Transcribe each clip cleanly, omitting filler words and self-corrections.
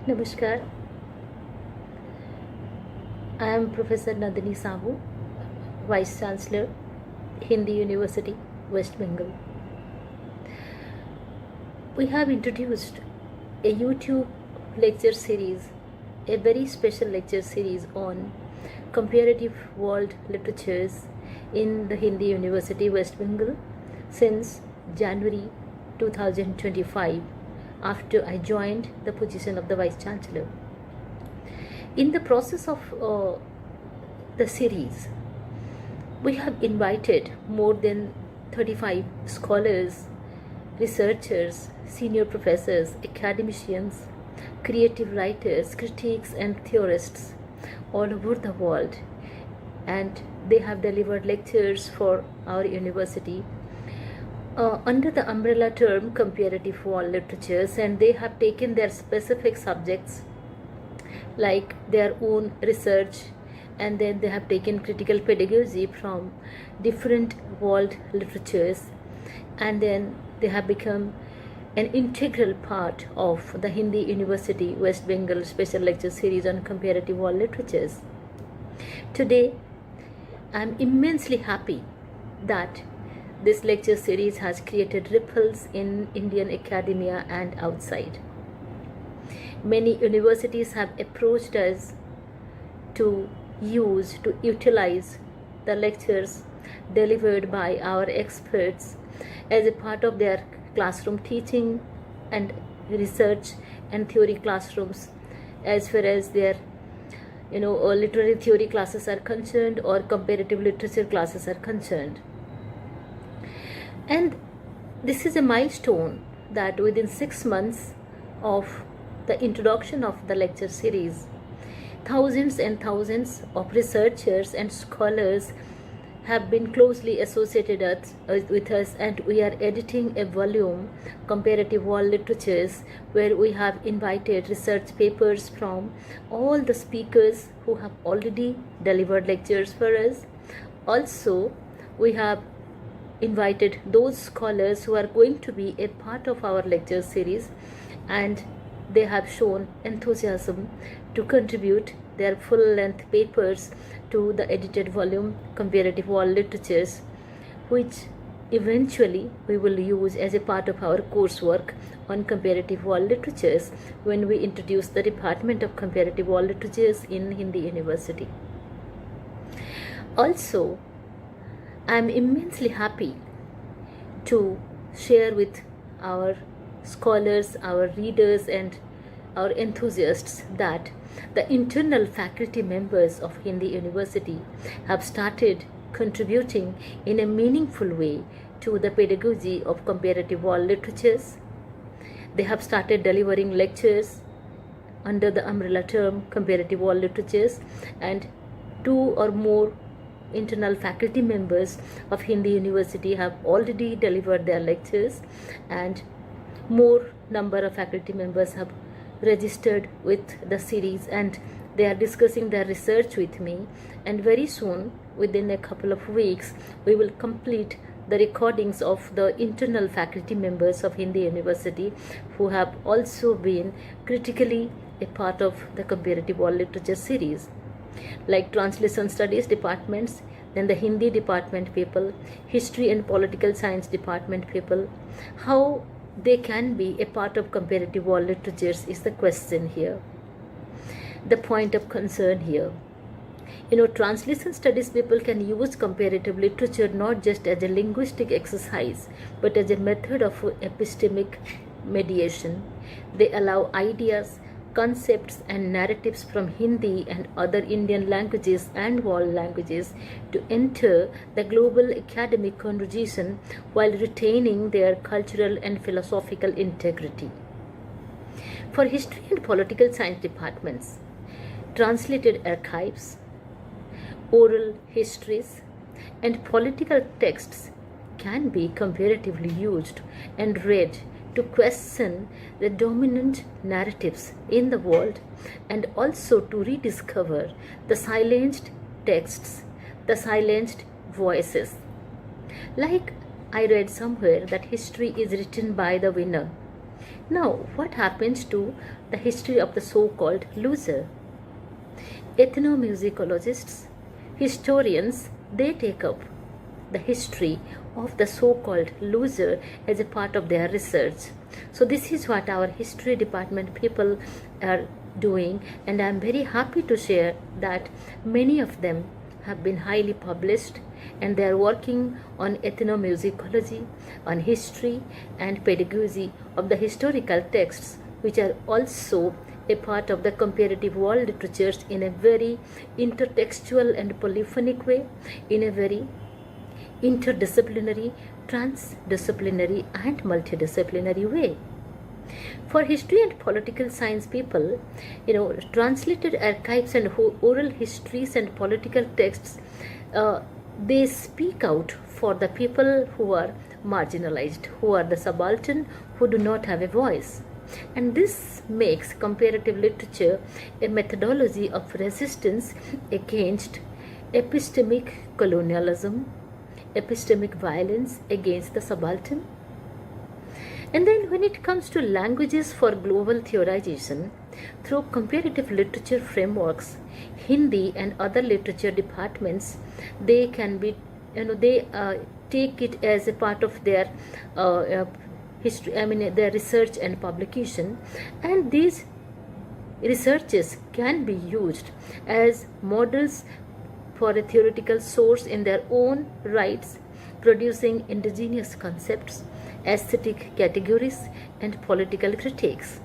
Namaskar. I am Professor Nandini Sahu, Vice Chancellor, Hindi University, West Bengal. We have introduced a YouTube lecture series, a very special lecture series on comparative world literatures in the Hindi University, West Bengal since January 2025, after I joined the position of the Vice Chancellor. In the process of the series, we have invited more than 35 scholars, researchers, senior professors, academicians, creative writers, critics, and theorists all over the world, and they have delivered lectures for our university under the umbrella term comparative world literatures, and they have taken their specific subjects like their own research, and then they have taken critical pedagogy from different world literatures, and then they have become an integral part of the Hindi University West Bengal special lecture series on comparative world literatures. Today, I am immensely happy that this lecture series has created ripples in Indian academia and outside. Many universities have approached us to utilize the lectures delivered by our experts as a part of their classroom teaching and research and theory classrooms, as far as their literary theory classes are concerned or comparative literature classes are concerned. And this is a milestone that within 6 months of the introduction of the lecture series, thousands and thousands of researchers and scholars have been closely associated with us, and we are editing a volume, Comparative World Literatures, where we have invited research papers from all the speakers who have already delivered lectures for us. Also, we have invited those scholars who are going to be a part of our lecture series, and they have shown enthusiasm to contribute their full-length papers to the edited volume Comparative World Literatures, which eventually we will use as a part of our coursework on comparative world literatures when we introduce the Department of Comparative World Literatures in Hindi University. Also, I am immensely happy to share with our scholars, our readers, and our enthusiasts that the internal faculty members of Hindi University have started contributing in a meaningful way to the pedagogy of comparative world literatures. They have started delivering lectures under the umbrella term comparative world literatures, and 2 or more internal faculty members of Hindi University have already delivered their lectures, and more number of faculty members have registered with the series, and they are discussing their research with me, and very soon, within a couple of weeks, we will complete the recordings of the internal faculty members of Hindi University who have also been critically a part of the comparative world literature series, like translation studies departments, then the Hindi department people, history and political science department people. How they can be a part of comparative world literatures is the question here, the point of concern here. Translation studies people can use comparative literature not just as a linguistic exercise, but as a method of epistemic mediation. They allow ideas, concepts, and narratives from Hindi and other Indian languages and world languages to enter the global academic conversation while retaining their cultural and philosophical integrity. For history and political science departments, translated archives, oral histories, and political texts can be comparatively used and read to question the dominant narratives in the world, and also to rediscover the silenced texts, the silenced voices. Like I read somewhere that history is written by the winner, Now, what happens to the history of the so-called loser? Ethnomusicologists, historians, they take up the history of the so-called loser as a part of their research. So this is what our history department people are doing, and I am very happy to share that many of them have been highly published, and they are working on ethnomusicology, on history and pedagogy of the historical texts, which are also a part of the comparative world literatures in a very intertextual and polyphonic way, in a very interdisciplinary, transdisciplinary and multidisciplinary way. For history and political science people, translated archives and oral histories and political texts, they speak out for the people who are marginalized, who are the subaltern, who do not have a voice. And this makes comparative literature a methodology of resistance against epistemic colonialism, epistemic violence against the subaltern. And then when it comes to languages for global theorization, through comparative literature frameworks, Hindi and other literature departments, they can be, they take it as a part of their history, their research and publication, and these researches can be used as models for a theoretical source in their own rights, producing indigenous concepts, aesthetic categories, and political critiques.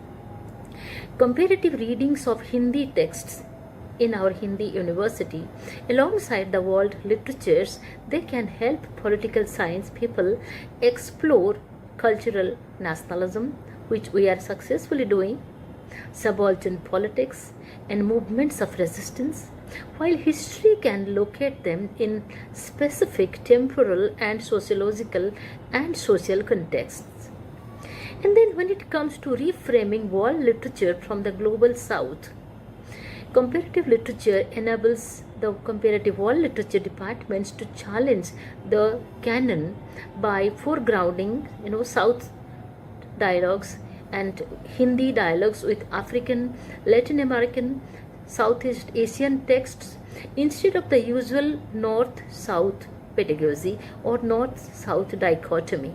Comparative readings of Hindi texts in our Hindi university, alongside the world literatures, they can help political science people explore cultural nationalism, which we are successfully doing, subaltern politics, and movements of resistance, while history can locate them in specific temporal and sociological and social contexts. And then when it comes to reframing world literature from the global south, comparative literature enables the comparative world literature departments to challenge the canon by foregrounding, South dialogues and Hindi dialogues with African, Latin American, Southeast Asian texts instead of the usual North-South pedagogy or North-South dichotomy.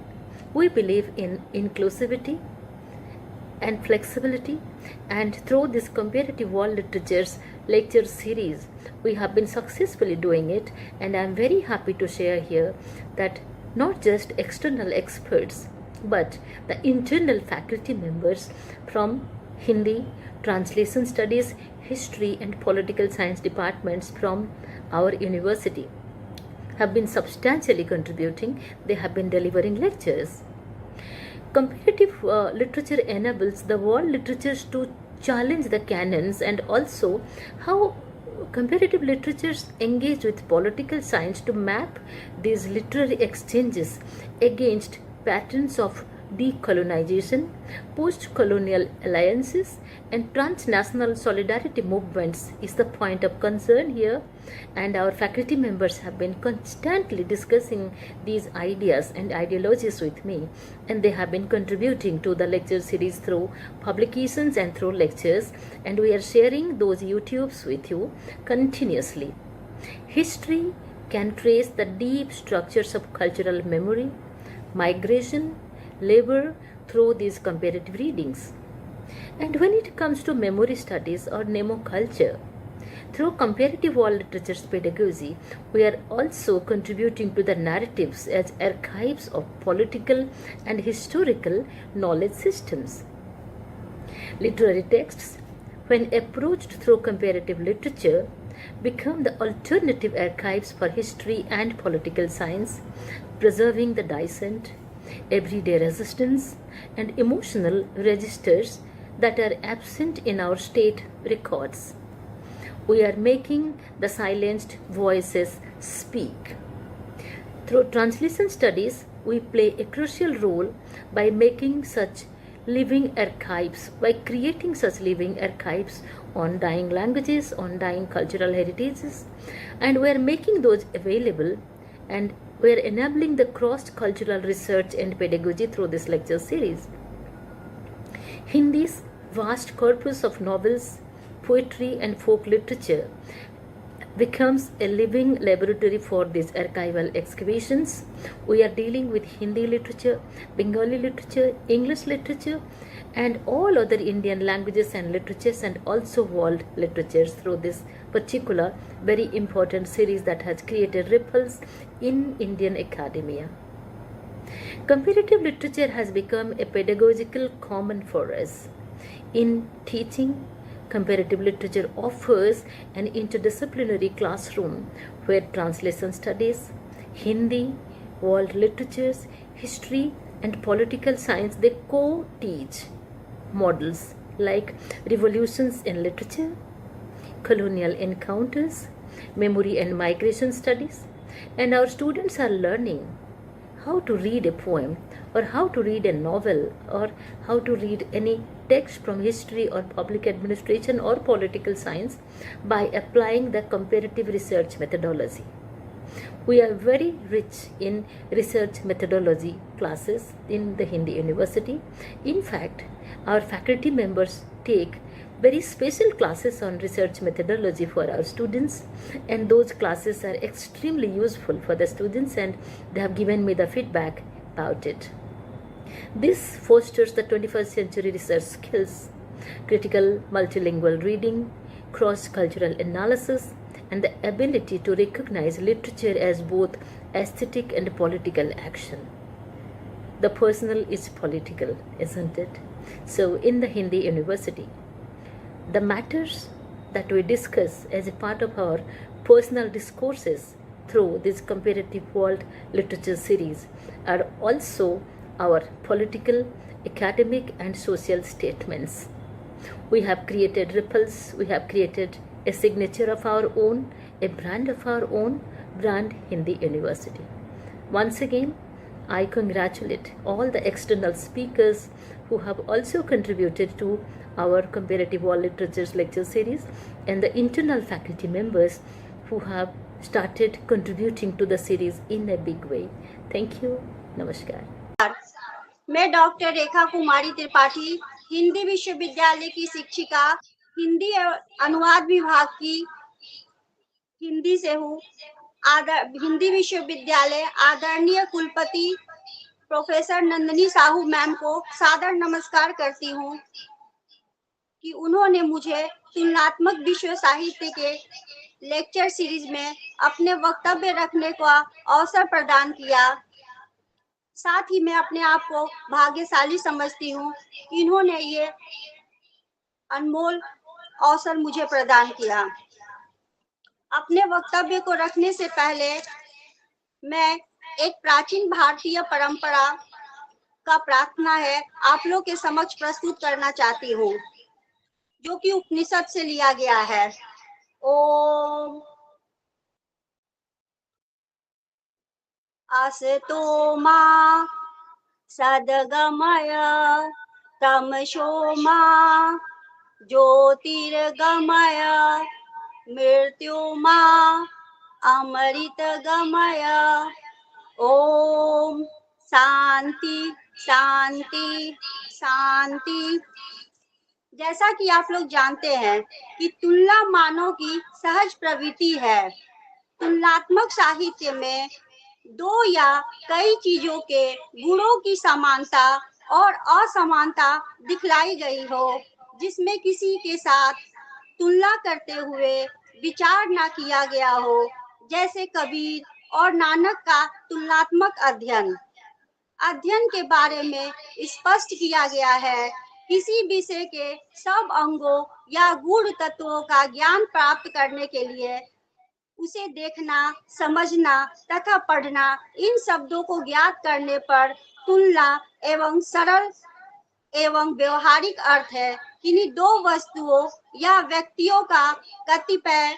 We believe in inclusivity and flexibility, and through this comparative world literatures lecture series, we have been successfully doing it, and I am very happy to share here that not just external experts but the internal faculty members from Hindi, translation studies, history and political science departments from our university have been substantially contributing. They have been delivering lectures. Comparative literature enables the world literatures to challenge the canons, and also how comparative literatures engage with political science to map these literary exchanges against patterns of decolonization, post-colonial alliances, and transnational solidarity movements is the point of concern here, and our faculty members have been constantly discussing these ideas and ideologies with me, and they have been contributing to the lecture series through publications and through lectures, and we are sharing those YouTubes with you continuously. History can trace the deep structures of cultural memory, migration, labor through these comparative readings. And when it comes to memory studies or mnemoculture, through comparative world literature's pedagogy, we are also contributing to the narratives as archives of political and historical knowledge systems. Literary texts, when approached through comparative literature, become the alternative archives for history and political science, preserving the dissent, everyday resistance, and emotional registers that are absent in our state records. We are making the silenced voices speak. Through translation studies, we play a crucial role by making such living archives, by creating such living archives on dying languages, on dying cultural heritages, and we are making those available, and we are enabling the cross-cultural research and pedagogy through this lecture series. Hindi's vast corpus of novels, poetry, and folk literature becomes a living laboratory for these archival excavations. We are dealing with Hindi literature, Bengali literature, English literature, and all other Indian languages and literatures, and also world literatures through this particular very important series that has created ripples in Indian academia. Comparative literature has become a pedagogical common for us. In teaching, comparative literature offers an interdisciplinary classroom where translation studies, Hindi, world literatures, history, and political science they co-teach models like revolutions in literature, colonial encounters, memory and migration studies, and our students are learning how to read a poem or how to read a novel or how to read any text from history or public administration or political science by applying the comparative research methodology. We are very rich in research methodology classes in the Hindi University. In fact, our faculty members take very special classes on research methodology for our students, and those classes are extremely useful for the students, and they have given me the feedback about it. This fosters the 21st century research skills, critical multilingual reading, cross-cultural analysis, and the ability to recognize literature as both aesthetic and political action. The personal is political, isn't it? So in the Hindi University, the matters that we discuss as a part of our personal discourses through this comparative world literature series are also our political, academic, and social statements. We have created ripples, we have created a signature of our own, a brand of our own, brand Hindi University. Once again, I congratulate all the external speakers who have also contributed to our comparative world literatures lecture series, and the internal faculty members who have started contributing to the series in a big way. Thank you. Namaskar. मैं doctor रेखा कुमारी त्रिपाठी, हिंदी विश्वविद्यालय की शिक्षिका, हिंदी अनुवाद विभाग की हिंदी से हूँ। हिंदी विश्वविद्यालय आदरणीय कुलपति प्रोफेसर नंदिनी साहू मैम को सादर नमस्कार करती हूँ कि उन्होंने मुझे तुलनात्मक विश्व साहित्य के लेक्चर सीरीज में अपने वक्तव्य रखने का अवसर प्रदान किया। साथ ही मैं अपने आप को भाग्यशाली समझती हूँ कि इन्होंने ये अनमोल अवसर मुझे प्रदान किया। अपने वक्तव्य को रखने से पहले मैं एक प्राचीन भारतीय परंपरा का प्रार्थना है आप लोग के समक्ष प्रस्तुत करना चाहती हूँ, जो कि उपनिषद से लिया गया है। ओम असतो मा सद्गमय तमसो मा ज्योतिर्गमय मृत्युमा अमृतगमय। ओम शांति शांति शांति। जैसा कि आप लोग जानते हैं कि तुलना मानव की सहज प्रवृत्ति है। तुलनात्मक साहित्य में दो या कई चीजों के गुणों की समानता और असमानता दिखलाई गई हो, जिसमें किसी के साथ तुलना करते हुए विचार न किया गया हो, जैसे कबीर और नानक का तुलनात्मक अध्ययन के बारे में स्पष्ट किया गया है। किसी विषय के सब अंगों या गूढ़ तत्वों का ज्ञान प्राप्त करने के लिए उसे देखना, समझना तथा पढ़ना, इन शब्दों को ज्ञात करने पर तुलना एवं सरल एवं व्यवहारिक अर्थ है किन्हीं दो वस्तुओं या व्यक्तियों का कतिपय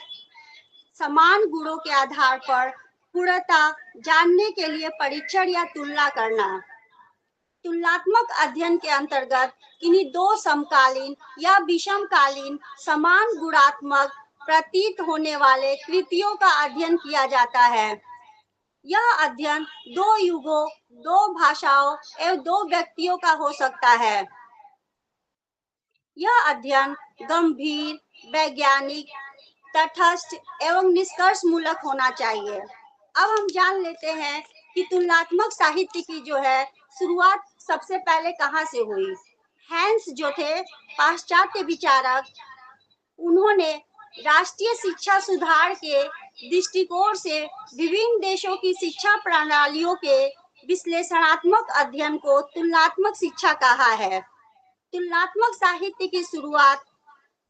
समान गुणों के आधार पर पूर्णता जानने के लिए परीक्षण या तुलना करना। तुलनात्मक अध्ययन के अंतर्गत किन्हीं दो समकालीन या विषमकालीन समान गुणात्मक प्रतीत होने वाले कृतियों का अध्ययन किया जाता है। यह अध्ययन दो युगों, दो भाषाओं एवं दो व्यक्तियों का हो सकता है। यह अध्ययन गंभीर, वैज्ञानिक, तटस्थ एवं निष्कर्ष मूलक होना चाहिए। अब हम जान लेते हैं कि तुलनात्मक साहित्य की जो है शुरुआत सबसे पहले कहाँ से हुई। हैंस जो थे पाश्चात्य विचारक, उन्होंने राष्ट्रीय शिक्षा सुधार के दृष्टिकोण से विभिन्न देशों की शिक्षा प्रणालियों के विश्लेषणात्मक अध्ययन को तुलनात्मक शिक्षा कहा है। तुलनात्मक साहित्य की शुरुआत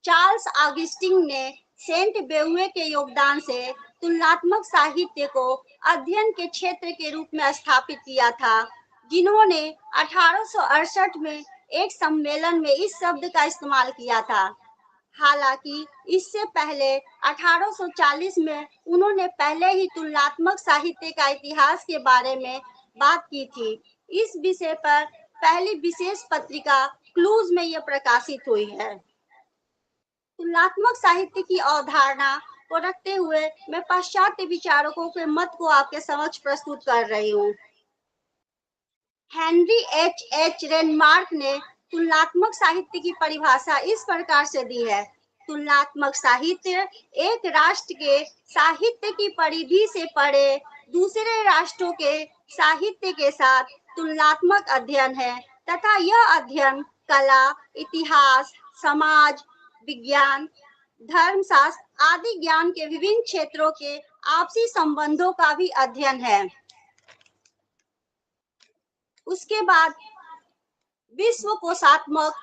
चार्ल्स ऑगस्टिन ने सेंट बेउए के योगदान से तुलनात्मक साहित्य को अध्ययन के क्षेत्र के रूप में स्थापित किया था, जिन्होंने 1868 में एक सम्मेलन में इस शब्द का इस्तेमाल किया था। हालांकि इससे पहले 1840 में उन्होंने पहले ही तुलनात्मक साहित्य का इतिहास के बारे में बात की थी। इस विषय पर पहली विशेष पत्रिका क्लूज में यह प्रकाशित हुई है। तुलनात्मक साहित्य की अवधारणा को रखते हुए मैं पाश्चात्य विचारकों के मत को आपके समक्ष प्रस्तुत कर रही हूँ। हेनरी एच रेनमार्क ने तुलनात्मक साहित्य की परिभाषा इस प्रकार से दी है। तुलनात्मक साहित्य एक राष्ट्र के साहित्य की परिधि से परे दूसरे राष्ट्रों के साहित्य के साथ तुलनात्मक अध्ययन है तथा यह अध्ययन कला, इतिहास, समाज विज्ञान, धर्मशास्त्र आदि ज्ञान के विभिन्न क्षेत्रों के आपसी संबंधों का भी अध्ययन है। उसके बाद विश्वकोशात्मक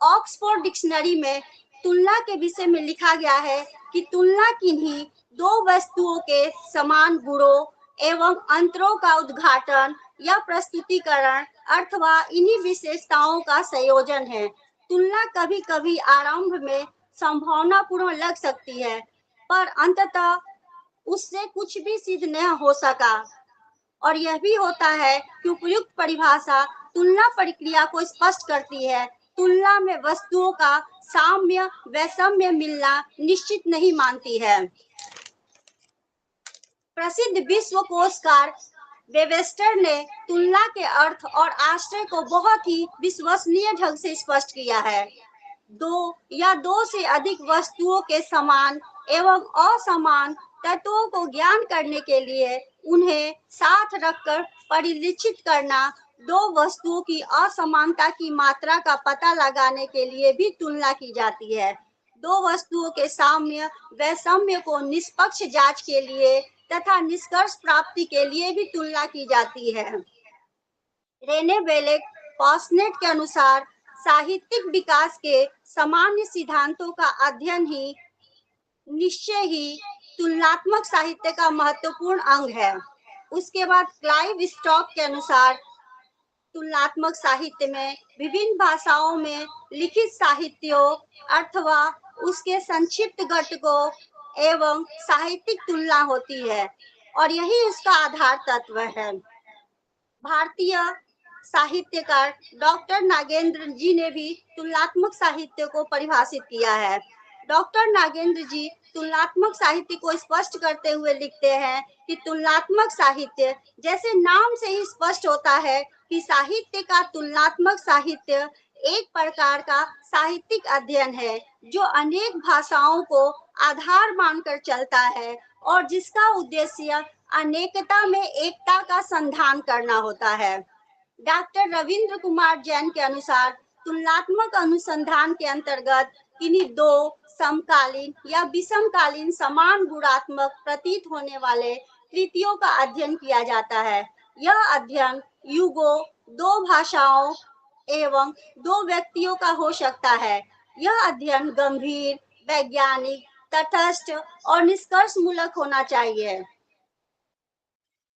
ऑक्सफोर्ड डिक्शनरी में तुलना के विषय में लिखा गया है कि तुलना किन्हीं दो वस्तुओं के समान गुणों एवं अंतरों का उद्घाटन या प्रस्तुतिकरण अथवा इन्हीं विशेषताओं का संयोजन है। तुलना कभी कभी आरंभ में संभावनापूर्ण लग सकती है, पर अंततः उससे कुछ भी सिद्ध नहीं हो सका, और यह भी होता है कि उपयुक्त परिभाषा तुलना प्रक्रिया को स्पष्ट करती है। तुलना में वस्तुओं का साम्य वैषम्य मिलना निश्चित नहीं मानती है। प्रसिद्ध विश्वकोशकार वेबस्टर ने तुलना के अर्थ और आश्रय को बहुत ही विश्वसनीय ढंग से स्पष्ट किया है। दो या दो से अधिक वस्तुओं के समान एवं असमान तत्वों को ज्ञान करने के लिए उन्हें साथ रखकर परिलक्षित करना, दो वस्तुओं की असमानता की मात्रा का पता लगाने के लिए भी तुलना की जाती है। दो वस्तुओं के साम्य वैषम्य को निष्पक्ष जांच के लिए तथा निष्कर्ष प्राप्ति के लिए भी तुलना की जाती है। रेने बेलेक पॉसनेट के अनुसार साहित्यिक विकास के सामान्य सिद्धांतों का अध्ययन ही निश्चय ही तुलनात्मक साहित्य का महत्वपूर्ण अंग है। उसके बाद क्लाइव स्टॉक के अनुसार तुलनात्मक साहित्य में विभिन्न भाषाओं में लिखित साहित्यों अथवा उसके संक्षिप्त घटकों एवं साहित्यिक तुलना होती है और यही उसका आधार तत्व है। भारतीय साहित्यकार डॉक्टर नागेंद्र जी ने भी तुलनात्मक साहित्य को परिभाषित किया है। डॉक्टर नागेंद्र जी तुलनात्मक साहित्य को स्पष्ट करते हुए लिखते हैं कि तुलनात्मक साहित्य जैसे नाम से ही स्पष्ट होता है कि साहित्य का तुलनात्मक साहित्य एक प्रकार का साहित्यिक अध्ययन है जो अनेक भाषाओं को आधार मानकर चलता है और जिसका उद्देश्य अनेकता में एकता का संधान करना होता है। डॉक्टर रविंद्र कुमार जैन के अनुसार तुलनात्मक अनुसंधान के अंतर्गत किन्हीं दो समकालीन या विषमकालीन समान गुणात्मक प्रतीत होने वाले कृतियों का अध्ययन किया जाता है। यह अध्ययन युगों, दो भाषाओं एवं दो व्यक्तियों का हो सकता है। यह अध्ययन गंभीर, वैज्ञानिक, तटस्थ और निष्कर्ष मूलक होना चाहिए।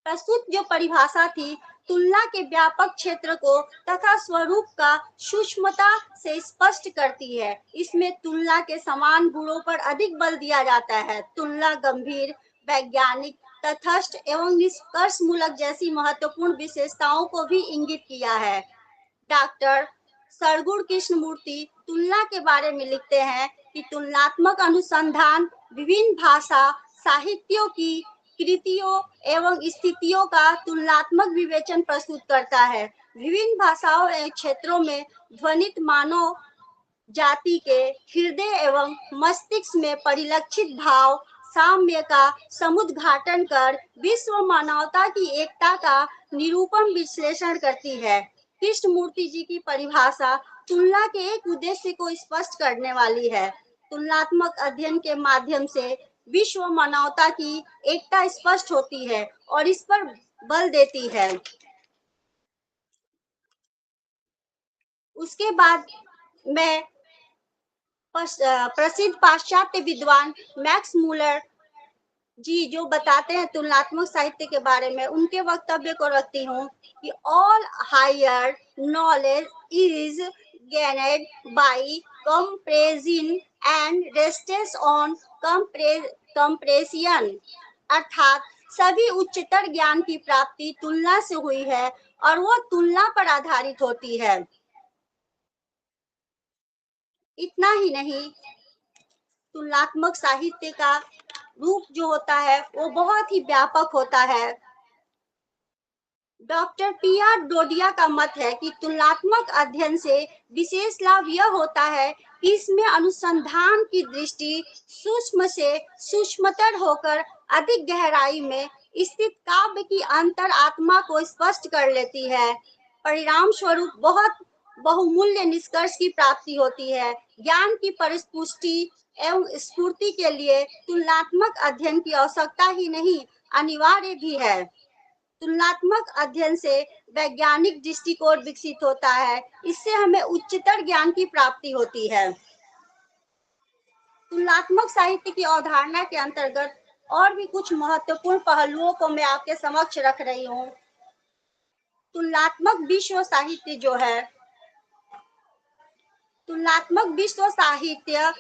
प्रस्तुत जो परिभाषा थी तुलना के व्यापक क्षेत्र को तथा स्वरूप का सूक्ष्मता से स्पष्ट करती है। इसमें तुलना के समान गुणों पर अधिक बल दिया जाता है। तुलना गंभीर, वैज्ञानिक, तटस्थ एवं निष्कर्ष मूलक जैसी महत्वपूर्ण विशेषताओं को भी इंगित किया है। डॉक्टर सरगुण कृष्णमूर्ति तुलना के बारे में लिखते हैं कि तुलनात्मक अनुसंधान विभिन्न भाषा साहित्यों की कृतियों एवं स्थितियों का तुलनात्मक विवेचन प्रस्तुत करता है। विभिन्न भाषाओं एवं क्षेत्रों में ध्वनित मानों जाति के हृदय एवं मस्तिष्क में परिलक्षित भाव साम्य का समुद्घाटन कर विश्व मानवता की एकता का निरूपण विश्लेषण करती है। कृष्णमूर्ति जी की परिभाषा तुलना के एक उद्देश्य को स्पष्ट करने वाली है। तुलनात्मक अध्ययन के माध्यम से विश्व मानवता की एकता स्पष्ट होती है और इस पर बल देती है। उसके बाद मैं प्रसिद्ध पाश्चात्य विद्वान मैक्स मूलर जी जो बताते हैं तुलनात्मक साहित्य के बारे में, उनके वक्तव्य को रखती हूँ कि all higher knowledge is gained by comparison and rests on comparison, अर्थात सभी उच्चतर ज्ञान की प्राप्ति तुलना से हुई है और वो तुलना पर आधारित होती है। इतना ही नहीं, तुलनात्मक साहित्य का रूप जो होता है वो बहुत ही व्यापक होता है। Doctor PR. डोडिया का मत है कि तुलनात्मक अध्ययन से विशेष लाभ यह होता है कि इसमें अनुसंधान की दृष्टि सूक्ष्म से सूक्ष्मतर होकर अधिक गहराई में स्थित काव्य की अंतर आत्मा को स्पष्ट कर लेती है। परिणाम स्वरूप बहुत बहुमूल्य निष्कर्ष की प्राप्ति होती है। ज्ञान की परिपुष्टि एवं स्फूर्ति के लिए तुलनात्मक अध्ययन की आवश्यकता ही नहीं, अनिवार्य भी है। तुलनात्मक अध्ययन से वैज्ञानिक दृष्टिकोण विकसित होता है, इससे हमें उच्चतर ज्ञान की प्राप्ति होती है। तुलनात्मक साहित्य की अवधारणा के अंतर्गत और भी कुछ महत्वपूर्ण पहलुओं को मैं आपके समक्ष रख रही हूँ। तुलनात्मक विश्व साहित्य जो है, तुलनात्मक विश्व साहित्य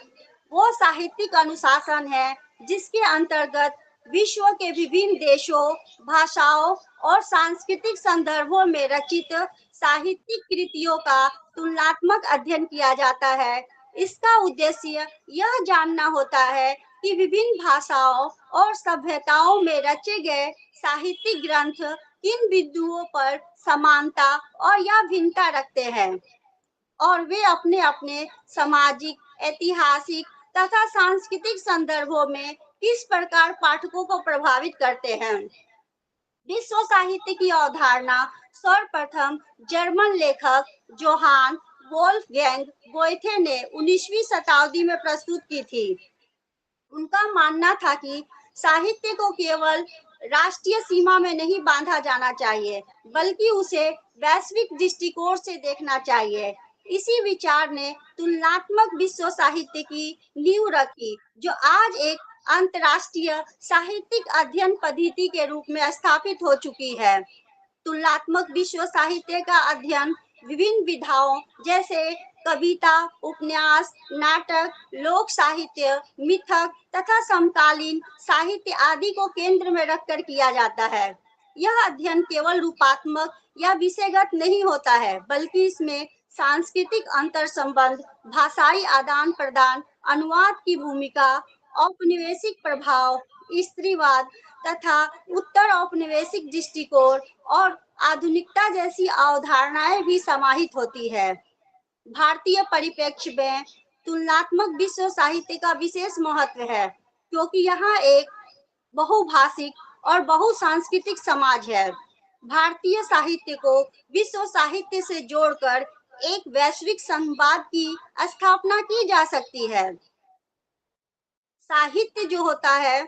वो साहित्यिक अनुशासन है जिसके अंतर्गत विश्व के विभिन्न देशों, भाषाओं और सांस्कृतिक संदर्भों में रचित साहित्यिक कृतियों का तुलनात्मक अध्ययन किया जाता है। इसका उद्देश्य यह जानना होता है कि विभिन्न भाषाओं और सभ्यताओं में रचे गए साहित्यिक ग्रंथ किन बिंदुओं पर समानता और या भिन्नता रखते हैं और वे अपने अपने सामाजिक, ऐतिहासिक तथा सांस्कृतिक संदर्भों में किस प्रकार पाठकों को प्रभावित करते हैं। विश्व साहित्य की अवधारणा सर्वप्रथम जर्मन लेखक जोहान वोल्फगैंग गोएथे ने 19वीं शताब्दी में प्रस्तुत की थी। उनका मानना था कि साहित्य को केवल राष्ट्रीय सीमा में नहीं बांधा जाना चाहिए, बल्कि उसे वैश्विक दृष्टिकोण से देखना चाहिए। इसी विचार ने तुलनात्मक विश्व साहित्य की नींव रखी, जो आज एक अंतर्राष्ट्रीय साहित्यिक अध्ययन पद्धति के रूप में स्थापित हो चुकी है। तुलनात्मक विश्व साहित्य का अध्ययन विभिन्न विधाओं जैसे कविता, उपन्यास, नाटक, लोक साहित्य, मिथक तथा समकालीन साहित्य आदि को केंद्र में रखकर किया जाता है। यह अध्ययन केवल रूपात्मक या विषयगत नहीं होता है, बल्कि इसमें सांस्कृतिक अंतर संबंध, भाषाई आदान प्रदान, अनुवाद की भूमिका, औपनिवेशिक प्रभाव, स्त्रीवाद तथा उत्तर औपनिवेशिक दृष्टिकोण और आधुनिकता जैसी अवधारणाएं भी समाहित होती है। भारतीय परिप्रेक्ष्य में तुलनात्मक विश्व साहित्य का विशेष महत्व है, क्योंकि यहाँ एक बहुभाषिक और बहुसांस्कृतिक समाज है। भारतीय साहित्य को विश्व साहित्य से जोड़कर एक वैश्विक संवाद की स्थापना की जा सकती है। साहित्य जो होता है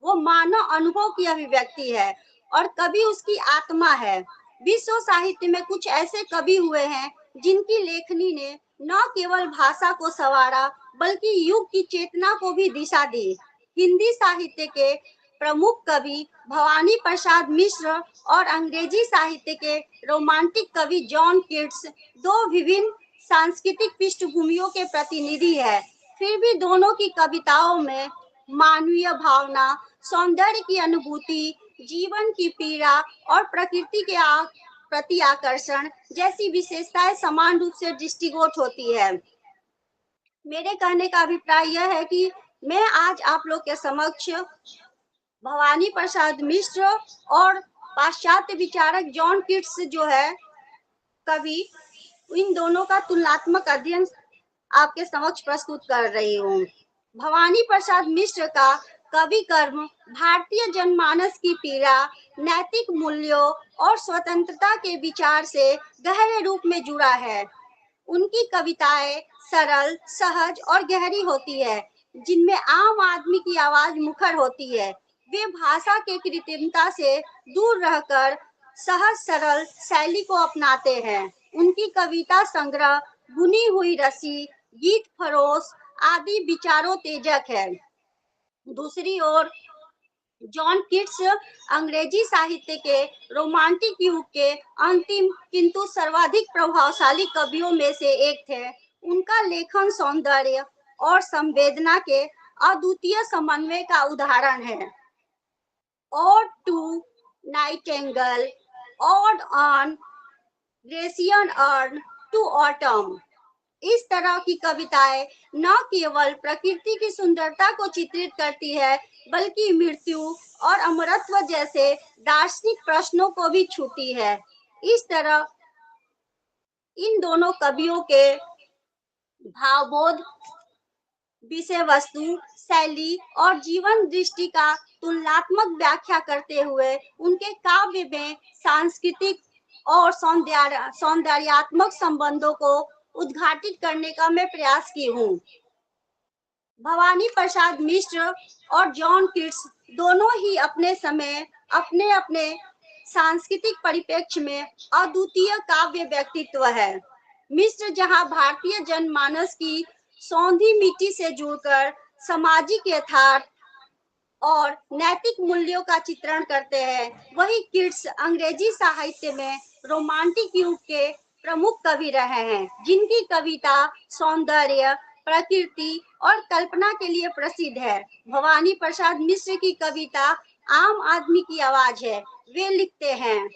वो मानव अनुभव की अभिव्यक्ति है और कवि उसकी आत्मा है। विश्व साहित्य में कुछ ऐसे कवि हुए हैं जिनकी लेखनी ने न केवल भाषा को संवारा, बल्कि युग की चेतना को भी दिशा दी। हिंदी साहित्य के प्रमुख कवि भवानी प्रसाद मिश्र और अंग्रेजी साहित्य के रोमांटिक कवि जॉन कीट्स दो विभिन्न सांस्कृतिक पृष्ठभूमियों के प्रतिनिधि है। फिर भी दोनों की कविताओं में मानवीय भावना, सौंदर्य की अनुभूति, जीवन की पीड़ा और प्रकृति के प्रति आकर्षण जैसी विशेषताएं समान रूप से दृष्टिगोच होती है। मेरे कहने का अभिप्राय यह है कि मैं आज आप लोग के समक्ष भवानी प्रसाद मिश्र और पाश्चात्य विचारक जॉन कीट्स जो है कवि, इन दोनों का तुलनात्मक अध्ययन आपके समक्ष प्रस्तुत कर रही हूँ। भवानी प्रसाद मिश्र का कवि कर्म भारतीय जनमानस की पीड़ा, नैतिक मूल्यों और स्वतंत्रता के विचार से गहरे रूप में जुड़ा है। उनकी कविताएं सरल, सहज और गहरी होती है, जिनमें आम आदमी की आवाज मुखर होती है। वे भाषा के कृत्रिमता से दूर रहकर सहज सरल शैली को अपनाते हैं। उनकी कविता संग्रह बुनी हुई रस्सी, गीत फरोश आदि विचारोत्तेजक है। दूसरी ओर जॉन कीट्स अंग्रेजी साहित्य के रोमांटिक युग के अंतिम किंतु सर्वाधिक प्रभावशाली कवियों में से एक थे। उनका लेखन सौंदर्य और संवेदना के अद्वितीय समन्वय का उदाहरण है। Ode to Nightingale, Ode on Grecian Urn to Autumn, इस तरह की कविताएं न केवल प्रकृति की सुंदरता को चित्रित करती है, बल्कि मृत्यु और अमरत्व जैसे दार्शनिक प्रश्नों को भी छूती है। इस तरह इन दोनों कवियों के भावबोध, विषय वस्तु, शैली और जीवन दृष्टि का तुलनात्मक व्याख्या करते हुए उनके काव्य में सांस्कृतिक और सौंदर्यात्मक संबंधों को उद्घाटित करने का मैं प्रयास की हूँ। भवानी प्रसाद मिश्र और जॉन कीट्स दोनों ही अपने समय अपने अपने सांस्कृतिक परिप्रेक्ष्य में अद्वितीय काव्य व्यक्तित्व है। मिश्र जहां भारतीय जनमानस की सौंधी मिट्टी से जुड़कर सामाजिक यथार्थ और नैतिक मूल्यों का चित्रण करते हैं, वही कीट्स अंग्रेजी साहित्य में रोमांटिक युग के प्रमुख कवि रहे हैं, जिनकी कविता सौंदर्य, प्रकृति और कल्पना के लिए प्रसिद्ध है। भवानी प्रसाद मिश्र की कविता आम आदमी की आवाज है। वे लिखते हैं,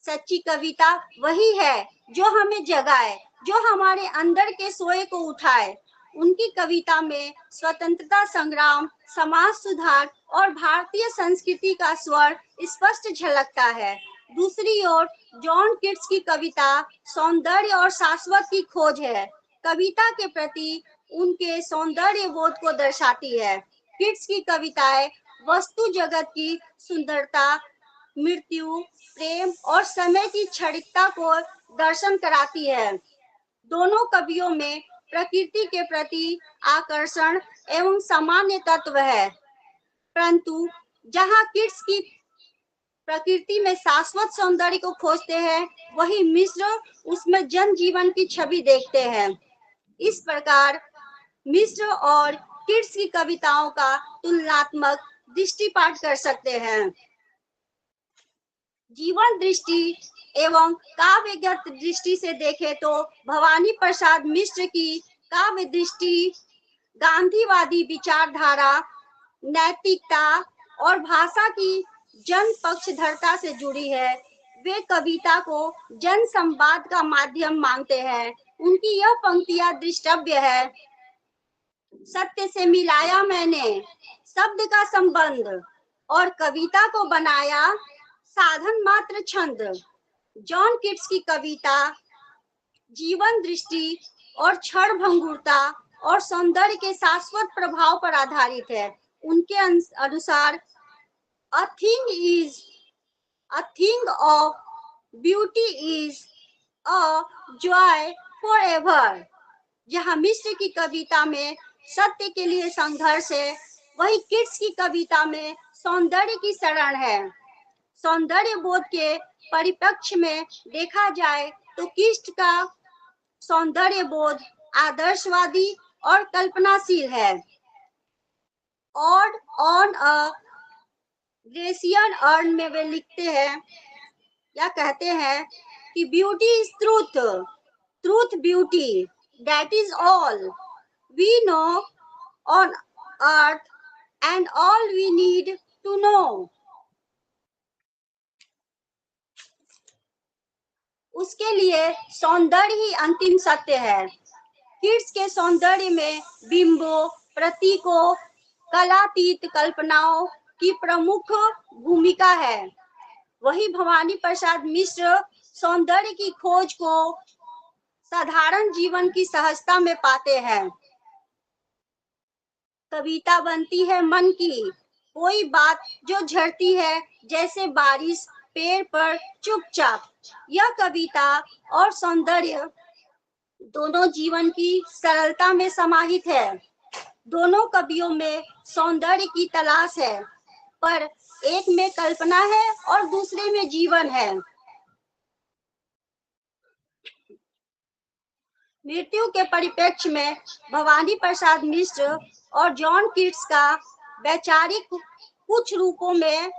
सच्ची कविता वही है जो हमें जगाए, जो हमारे अंदर के सोए को उठाए। उनकी कविता में स्वतंत्रता संग्राम, समाज सुधार और भारतीय संस्कृति का स्वर स्पष्ट झलकता है। दूसरी ओर जॉन कीट्स की कविता सौंदर्य और शाश्वत की खोज है, कविता के प्रति उनके सौंदर्य बोध को दर्शाती है। कीट्स की कविताएं वस्तु जगत की सुंदरता, मृत्यु, प्रेम और समय की क्षणिकता को दर्शन कराती है। दोनों कवियों में प्रकृति के प्रति आकर्षण एवं सामान्य तत्व है, परंतु जहां कीट्स की प्रकृति में शाश्वत सौंदर्य को खोजते हैं, वही मिश्र उसमें जनजीवन की छवि देखते हैं। इस प्रकार मिश्र और कीट्स की कविताओं का तुलनात्मक दृष्टिपात कर सकते हैं। जीवन दृष्टि एवं काव्यगत दृष्टि से देखें तो भवानी प्रसाद मिश्र की काव्य दृष्टि गांधीवादी विचारधारा, नैतिकता और भाषा की जन पक्षधरता से जुड़ी है। वे कविता को जन संवाद का माध्यम मानते हैं। उनकी यह पंक्तियां दृष्टव्य है, सत्य से मिलाया मैंने शब्द का संबंध और कविता को बनाया साधन मात्र छंद। जॉन कीट्स की कविता जीवन दृष्टि और क्षण भंगुरता और सौंदर्य के शाश्वत प्रभाव पर आधारित है। उनके अनुसार a thing of beauty is a joy forever। जहां मिश्र की कविता में सत्य के लिए संघर्ष है, वही कीट्स की कविता में सौंदर्य की शरण है। सौंदर्य बोध के परिप्रेक्ष्य में देखा जाए तो कीट्स का सौंदर्य बोध आदर्शवादी और कल्पनाशील है। Ode on a Grecian urn में वे लिखते हैं या कहते हैं कि beauty is truth, truth beauty, that is all we know on earth and all we need to know. उसके लिए सौंदर्य ही अंतिम सत्य है। कीट्स के सौंदर्य में बिंबों, प्रतीकों, कलातीत कल्पनाओं की प्रमुख भूमिका है। वही भवानी प्रसाद मिश्र सौंदर्य की खोज को साधारण जीवन की सहजता में पाते हैं। कविता बनती है मन की, कोई बात जो झड़ती है जैसे बारिश पेड़ पर चुपचाप। यह कविता और सौंदर्य दोनों जीवन की सरलता में समाहित है। दोनों कवियों में सौंदर्य की तलाश है, पर एक में कल्पना है और दूसरे में जीवन है। मृत्यु के परिप्रेक्ष्य में भवानी प्रसाद मिश्र और जॉन कीट्स का वैचारिक कुछ रूपों में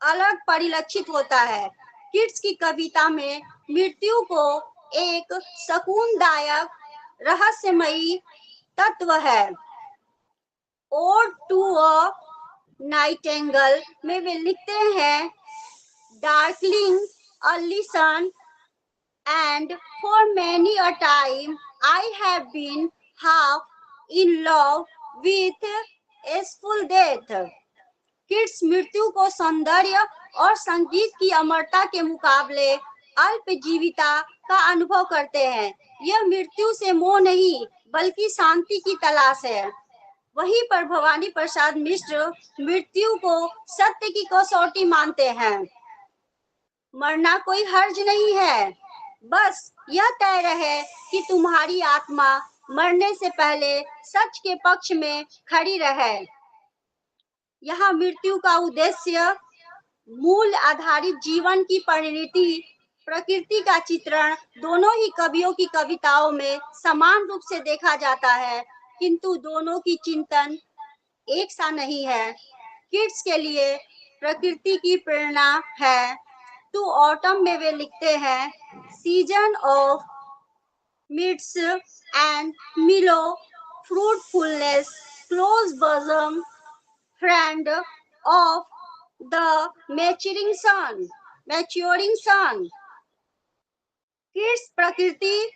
अलग परिलक्षित होता है। कीट्स की कविता में मृत्यु को एक सुकूनदायक रहस्यमयी तत्व है। ओड टू अ नाइटिंगेल में वे लिखते हैं, darkling early sun and for many a time I have been half in love with full death। Kids मृत्यु को सौंदर्य और संगीत की अमरता के मुकाबले अल्पजीविता का अनुभव करते हैं। यह मृत्यु से मोह नहीं बल्कि शांति की तलाश है। वहीं पर भवानी प्रसाद मिश्र मृत्यु को सत्य की कसौटी मानते हैं। मरना कोई हर्ज नहीं है, बस यह तय रहे कि तुम्हारी आत्मा मरने से पहले सच के पक्ष में खड़ी रहे। यहाँ मृत्यु का उद्देश्य मूल आधारित जीवन की परिणति, प्रकृति का चित्रण दोनों ही कवियों की कविताओं में समान रूप से देखा जाता है, किंतु दोनों की चिंतन एक सा नहीं है। किड्स के लिए प्रकृति की प्रेरणा है। टू ऑटम में वे लिखते हैं, season of mists and mellow fruitfulness, close bosom friend of the maturing sun. Keats प्रकृति,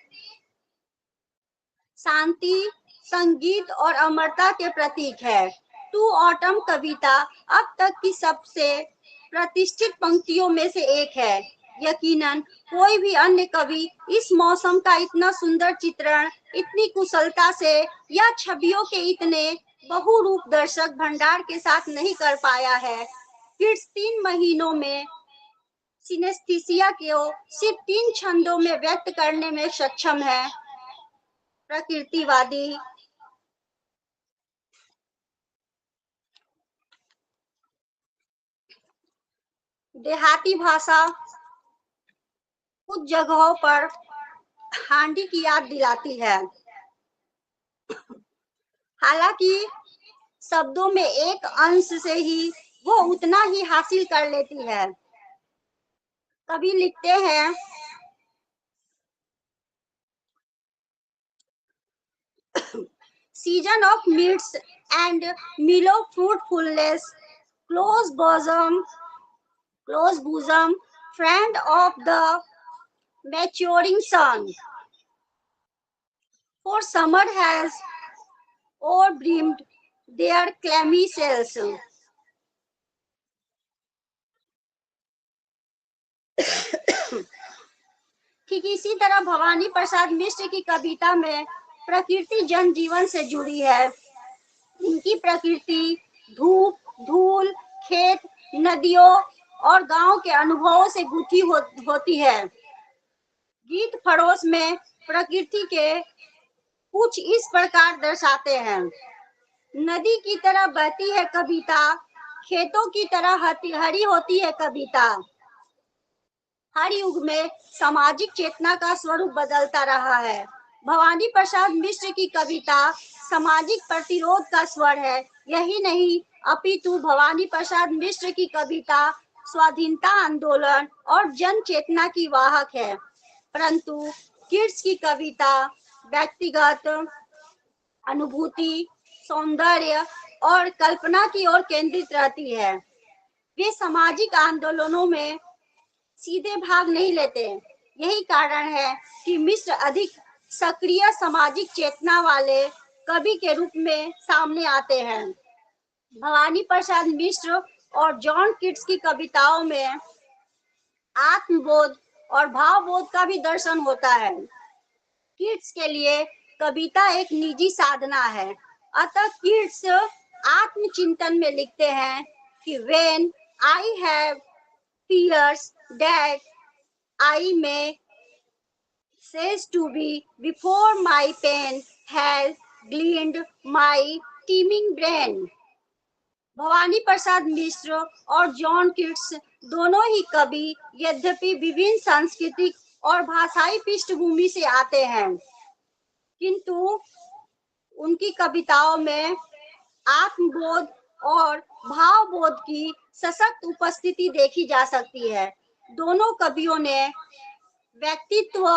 शांति, संगीत और अमरता के प्रतीक है। टू ऑटम कविता अब तक की सबसे प्रतिष्ठित पंक्तियों में से एक है। यकीनन कोई भी अन्य कवि इस मौसम का इतना सुंदर चित्रण इतनी कुशलता से या छवियों के इतने बहुरूप दर्शक भंडार के साथ नहीं कर पाया है। किड्स 3 महीनों में सिनेस्थीसिया को सिर्फ 3 छंदों में व्यक्त करने में सक्षम है। प्रकृतिवादी, देहाती भाषा कुछ जगहों पर हांडी की याद दिलाती है। हालांकि शब्दों में एक अंश से ही वो उतना ही हासिल कर लेती है। कवि लिखते हैं, season of mists and mellow fruitfulness, close bosom friend of the maturing sun, for summer has overbrimmed their clammy cells। ठीक इसी तरह भवानी प्रसाद मिश्र की कविता में प्रकृति जनजीवन से जुड़ी है। इनकी प्रकृति धूप, धूल, खेत, नदियों और गांव के अनुभवों से गुथी होती है। गीत फरोश में प्रकृति के कुछ इस प्रकार दर्शाते हैं, नदी की तरह बहती है कविता, खेतों की तरह हरी होती है कविता। हर युग में सामाजिक चेतना का स्वरूप बदलता रहा है। भवानी प्रसाद मिश्र की कविता सामाजिक प्रतिरोध का स्वर है। यही नहीं, अपितु भवानी प्रसाद मिश्र की कविता स्वाधीनता आंदोलन और जन चेतना की वाहक है। परंतु किड्स की कविता व्यक्तिगत अनुभूति, सौंदर्य और कल्पना की ओर केंद्रित रहती है। वे सामाजिक आंदोलनों में सीधे भाग नहीं लेते। यही कारण है कि मिश्र अधिक सक्रिय सामाजिक चेतना वाले कवि के रूप में सामने आते हैं। भवानी प्रसाद मिश्र और जॉन कीट्स की कविताओं में आत्मबोध और भावबोध का भी दर्शन होता है। किड्स के लिए कविता एक निजी साधना है। अतः किड्स आत्मचिंतन में लिखते हैं कि when I have fears that I may cease to be before my pen has gleaned my teeming brain। Bhavani Prasad Mishra और जॉन किट्स दोनों ही कवि यद्यपि विभिन्न सांस्कृतिक और भाषाई पृष्ठभूमि से आते हैं, किंतु उनकी कविताओं में आत्मबोध और भावबोध की सशक्त उपस्थिति देखी जा सकती है। दोनों कवियों ने व्यक्तित्व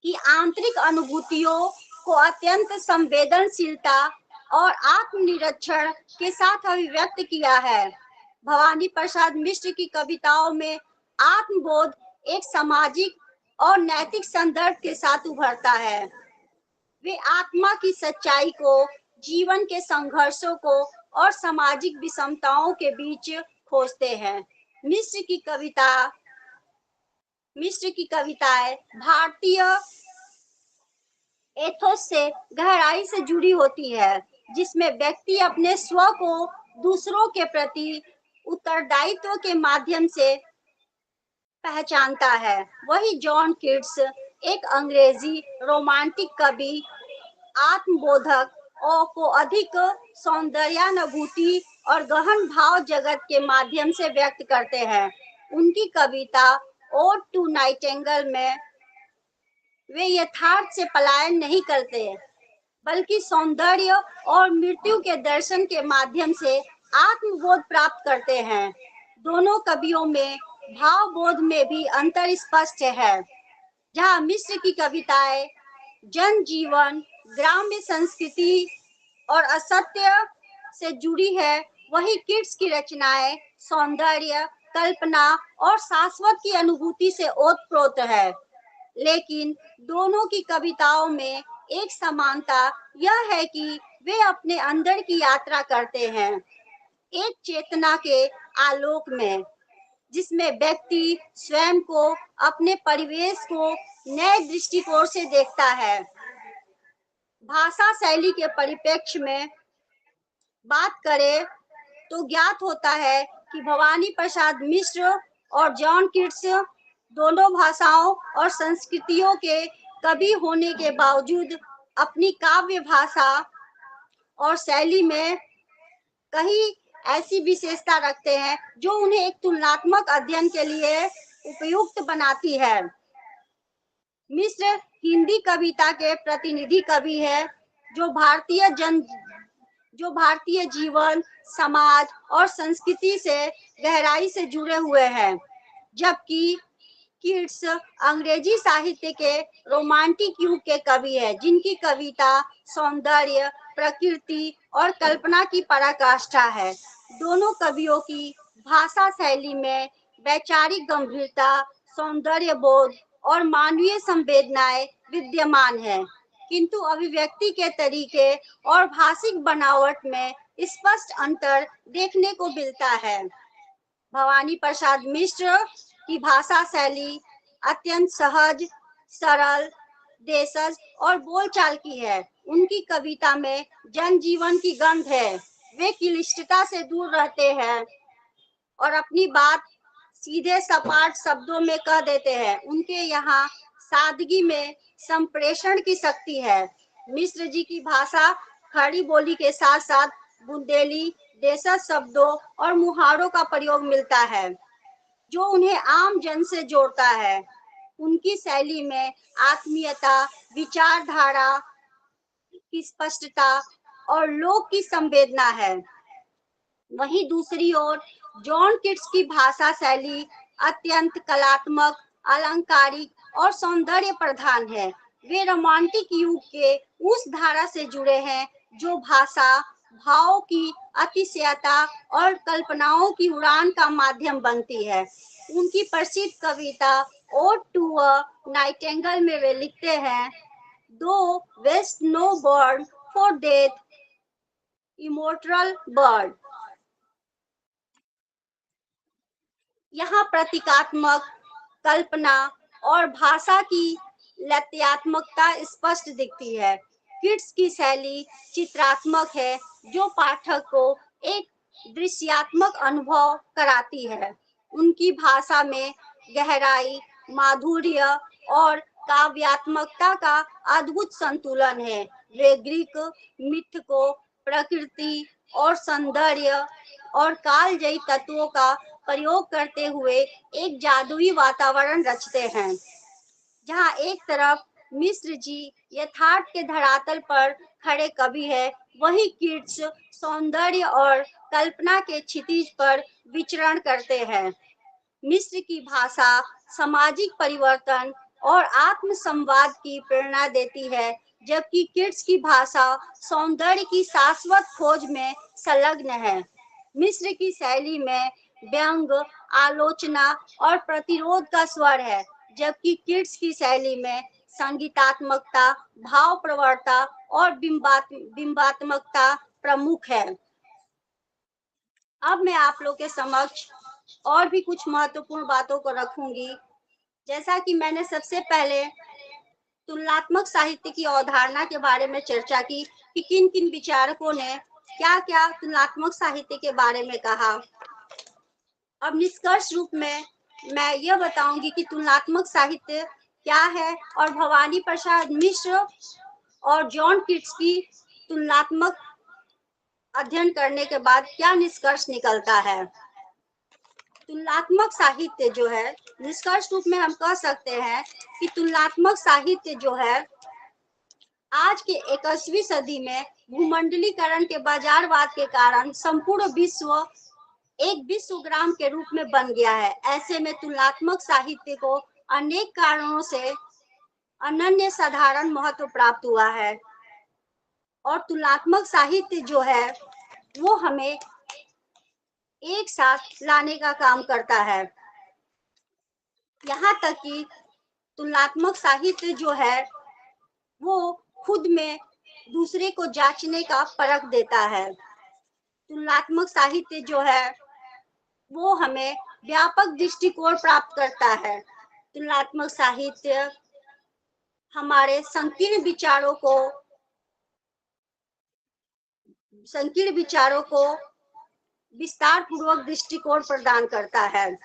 की आंतरिक अनुभूतियों को अत्यंत संवेदनशीलता और आत्मनिरीक्षण के साथ अभिव्यक्त किया है। भवानी प्रसाद मिश्र की कविताओं में आत्मबोध एक सामाजिक और नैतिक संदर्भ के साथ उभरता है। वे आत्मा की सच्चाई को, जीवन के संघर्षों को और सामाजिक विषमताओं के बीच खोजते हैं। मिश्र की कविताएं भारतीय एथोस से गहराई से जुड़ी होती है, जिसमें व्यक्ति अपने स्व को दूसरों के प्रति उत्तरदायित्व के माध्यम से पहचानता है। वही जॉन किट्स एक अंग्रेजी रोमांटिक कवि आत्मबोधक और को अधिक सौंदर्यानुभूति और गहन भाव जगत के माध्यम से व्यक्त करते हैं। उनकी कविता ओड टू नाइटिंगेल में वे यथार्थ से पलायन नहीं करते, बल्कि सौंदर्य और मृत्यु के दर्शन के माध्यम से आत्मबोध प्राप्त करते हैं। दोनों कवियों में भावबोध में भी अंतर स्पष्ट है। जहाँ मिश्र की कविताएं जनजीवन, ग्राम्य संस्कृति और असत्य से जुड़ी है, वही किट्स की रचनाएं सौंदर्य, कल्पना और शाश्वत की अनुभूति से ओतप्रोत है। लेकिन दोनों की कविताओं में एक समानता यह है कि वे अपने अंदर की यात्रा करते हैं, एक चेतना के आलोक में, जिसमें व्यक्ति स्वयं को, अपने परिवेश को नए दृष्टिकोण से देखता है। भाषा शैली के परिप्रेक्ष्य में बात करें तो ज्ञात होता है कि भवानी प्रसाद मिश्र और जॉन किट्स दोनों भाषाओं और संस्कृतियों के कवि होने के बावजूद अपनी काव्य भाषा और शैली में कई ऐसी विशेषता रखते हैं जो उन्हें एक तुलनात्मक अध्ययन के लिए उपयुक्त बनाती है। मिश्र हिंदी कविता के प्रतिनिधि कवि है, जो भारतीय जीवन, समाज और संस्कृति से गहराई से जुड़े हुए हैं, जबकि किट्स अंग्रेजी साहित्य के रोमांटिक युग के कवि है, जिनकी कविता सौंदर्य, प्रकृति और कल्पना की पराकाष्ठा है। दोनों कवियों की भाषा शैली में वैचारिक गंभीरता, सौंदर्य बोध और मानवीय संवेदनाएं विद्यमान है, किंतु अभिव्यक्ति के तरीके और भाषिक बनावट में स्पष्ट अंतर देखने को मिलता है। भवानी प्रसाद मिश्र की भाषा शैली अत्यंत सहज, सरल, देशज और बोलचाल की है। उनकी कविता में जनजीवन की गंध है। वे क्लिष्टता से दूर रहते हैं और अपनी बात सीधे सपाट शब्दों में कह देते हैं। उनके यहाँ सादगी में संप्रेषण की शक्ति है। मिश्र जी की भाषा खड़ी बोली के साथ साथ बुंदेली, देशज शब्दों और मुहावरों का प्रयोग मिलता है, जो उन्हें आम जन से जोड़ता है। उनकी शैली में आत्मीयता, विचारधारा की स्पष्टता और लोक की संवेदना है। वहीं दूसरी ओर जॉन किट्स की भाषा शैली अत्यंत कलात्मक, अलंकारिक और सौंदर्य प्रधान है। वे रोमांटिक युग के उस धारा से जुड़े हैं जो भाषा, भाव की अतिशयता और कल्पनाओं की उड़ान का माध्यम बनती है। उनकी प्रसिद्ध कविता ओड टू अ नाइटिंगेल में वे लिखते हैं, thou wast no bird for death, immortal bird. यहाँ प्रतीकात्मक, कल्पना और भाषा की लत्यात्मकता स्पष्ट दिखती है। किड्स की शैली चित्रात्मक है, जो पाठक को एक दृश्यात्मक अनुभव कराती है। उनकी भाषा में गहराई, माधुर्य और काव्यात्मकता का अद्भुत संतुलन है। वे ग्रीक मिथ को प्रकृति और सौंदर्य और कालजयी तत्वों का प्रयोग करते हुए एक जादुई वातावरण रचते हैं, जहाँ एक तरफ मिश्र जी यथार्थ के धरातल पर खड़े कवि है, वही किड्स सौंदर्य और कल्पना के क्षितिज पर विचरण करते हैं। मिस्र की भाषा सामाजिक परिवर्तन और आत्म संवाद की प्रेरणा देती है, जबकि किड्स की भाषा सौंदर्य की शाश्वत खोज में संलग्न है। मिस्र की शैली में व्यंग, आलोचना और प्रतिरोध का स्वर है, जबकि किड्स की शैली में संगीतात्मकता, भाव प्रवणता और बिंबात्मकता प्रमुख है। अब मैं आप लोग के समक्ष और भी कुछ महत्वपूर्ण बातों को रखूंगी। जैसा कि मैंने सबसे पहले तुलनात्मक साहित्य की अवधारणा के बारे में चर्चा की कि किन किन विचारकों ने क्या क्या तुलनात्मक साहित्य के बारे में कहा। अब निष्कर्ष रूप में मैं यह बताऊंगी कि तुलनात्मक साहित्य क्या है और भवानी प्रसाद मिश्र और जॉन किट्स की तुलनात्मक अध्ययन करने के बाद क्या निष्कर्ष निकलता है। तुलनात्मक साहित्य जो है, निष्कर्ष रूप में हम कह सकते हैं कि तुलनात्मक साहित्य जो है आज के 21वीं सदी में भूमंडलीकरण के बाजारवाद के कारण संपूर्ण विश्व एक विश्वग्राम के रूप में बन गया है। ऐसे में तुलनात्मक साहित्य को अनेक कारणों से अनन्य साधारण महत्व प्राप्त हुआ है और तुलनात्मक साहित्य जो है वो हमें एक साथ लाने का काम करता है। यहाँ तक कि तुलनात्मक साहित्य जो है वो खुद में दूसरे को जांचने का परख देता है। तुलनात्मक साहित्य जो है वो हमें व्यापक दृष्टिकोण प्राप्त करता है। तुलनात्मक साहित्य हमारे संकीर्ण विचारों को विस्तार पूर्वक दृष्टिकोण प्रदान करता है।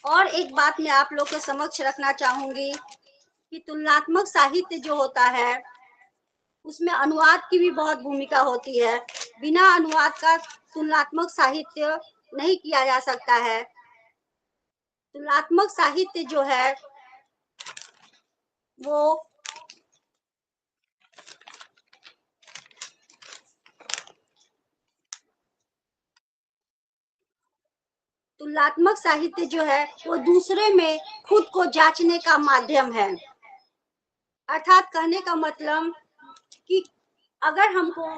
और एक बात मैं आप लोग के समक्ष रखना चाहूंगी कि तुलनात्मक साहित्य जो होता है उसमें अनुवाद की भी बहुत भूमिका होती है। बिना अनुवाद का तुलनात्मक साहित्य नहीं किया जा सकता है। तुलनात्मक साहित्य जो है वो तुलनात्मक साहित्य जो है वो दूसरे में खुद को जांचने का माध्यम है। अर्थात कहने का मतलब कि अगर हमको